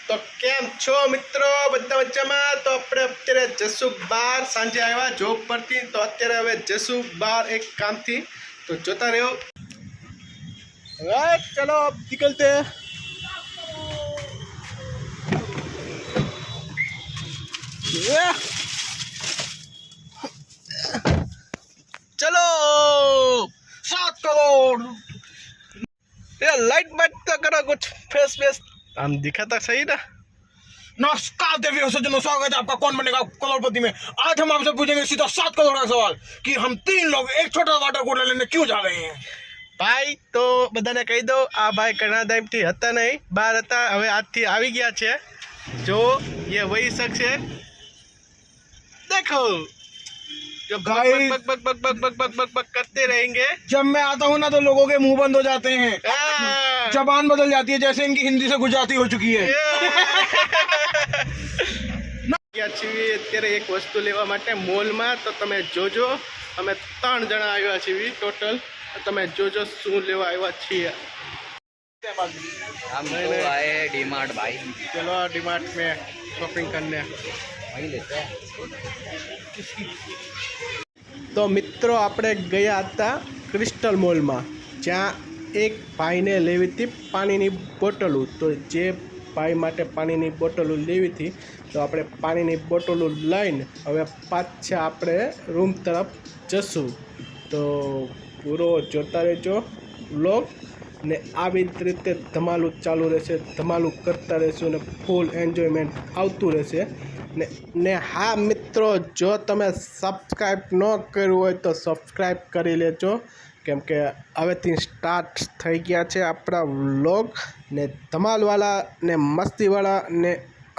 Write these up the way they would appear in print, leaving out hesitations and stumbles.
તો કેમ છો મિત્રો, બધા મજામાં? તો આપણે અત્યારે જશું બહાર, સાંજે આવ્યા જોબ પરથી, તો અત્યારે હવે જશું બહાર એક કામથી, તો જોતા રહ્યો। राइट, चलो अब निकलते हैं। चलो 7 करोड़। ये लाइट बट तो करो कुछ, फेस फेस हम दिखाता सही ना। नमस्कार देवी सज्जनों, स्वागत है आपका कौन बनेगा करोड़पति में। आज हम आपसे पूछेंगे सीधा 7 करोड़ का सवाल कि हम 3 लोग एक छोटा वाटर कूलर लेने क्यों जा रहे हैं। भाई तो बधाने कही दो, आ भाई घणा टाइमथी हता नहीं, बहार हता, हवे આજથી આવી ગયા છે। जो ये वही शख्स है, देखो जो भाई बक बक बक बक बक बक बक बक करते रहेंगे। जब मैं आता हूँ ना तो लोगों के मुंह बंद हो जाते हैं, जबान बदल जाती है, जैसे इनकी हिंदी से गुजराती हो चुकी है। અત્યારે એક વસ્તુ લેવા માટે મોલમાં, તો તમે જોજો, અમે 3 જણા આવ્યા છીએ ટોટલ, તમે જોજો શું લેવા આવ્યા છીએ। हम तो आए हैं डीमार्ट भाई। चलो डीमार्ट में शॉपिंग करने। वही लेते हैं। તો મિત્રો આપણે ગયા હતા ક્રિસ્ટલ મોલમાં, જ્યાં એક ભાઈને લેવી હતી પાણીની બોટલો। તો જે ભાઈ માટે પાણીની બોટલો લેવી હતી, તો આપણે પાણીની બોટલો લઈને હવે પાછા આપણે રૂમ તરફ જશું। તો પૂરો જોતા રહેજો વ્લોગ, ને આવી જ રીતે ધમાલું ચાલુ રહેશે, ધમાલું કરતા રહેશું ને ફૂલ એન્જોયમેન્ટ આવતું રહેશે। ને હા મિત્રો, જો તમે સબસ્ક્રાઈબ ન કર્યું હોય તો સબસ્ક્રાઈબ કરી લેજો, કેમ કે હવેથી સ્ટાર્ટ થઈ ગયા છે આપણા વ્લોગ, ને ધમાલવાળા ને મસ્તીવાળા ને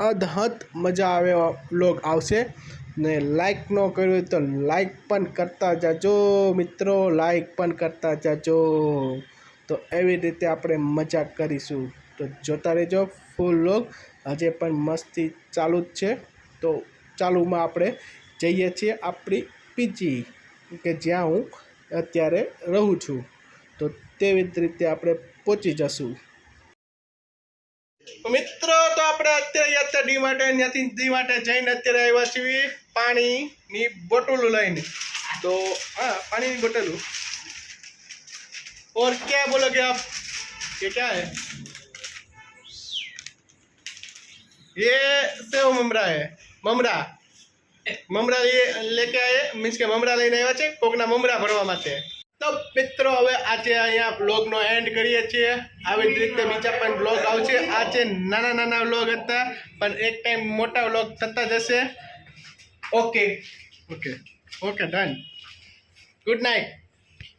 અદહદ મજા આવે એવા વ્લોગ આવશે। ને લાઈક ન કર્યું હોય તો લાઈક પણ કરતા જાજો મિત્રો, લાઈક પણ કરતા જાજો। તો એવી રીતે આપણે મજા કરીશું, તો જોતા રહેજો ફૂલ વ્લોગ, હજે પણ મસ્તી ચાલુ જ છે। તો ચાલુમાં આપણે જઈએ છીએ આપણી પીજી, કે જ્યાં હું અત્યારે રહું છું, તો તેવી જ રીતે આપણે પહોંચી જશું। મિત્રો તો આપણે અત્યારે ડીમાર્ટે, ત્યાંથી ડીમાર્ટે જઈને અત્યારે આવ્યા છીએ પાણીની બોટલો લઈને। તો हाँ, पानी की बोतल। और क्या बोलोगे आप, ये क्या है? ये सेव ममरा है, ममरा ये लेके आए, मीन्स के ममरा લઈને આવ્યા છે કોકના મમરા ભરવા માટે। તો મિત્રો હવે આજે અહીંયા બ્લોગનો એન્ડ કરીએ છીએ। આવી જ રીતે બીજા પણ બ્લોગ આવશે। આજે નાના નાના બ્લોગ હતા, પણ એક ટાઈમ મોટા બ્લોગ થતા જશે। Okay okay okay, done, good night.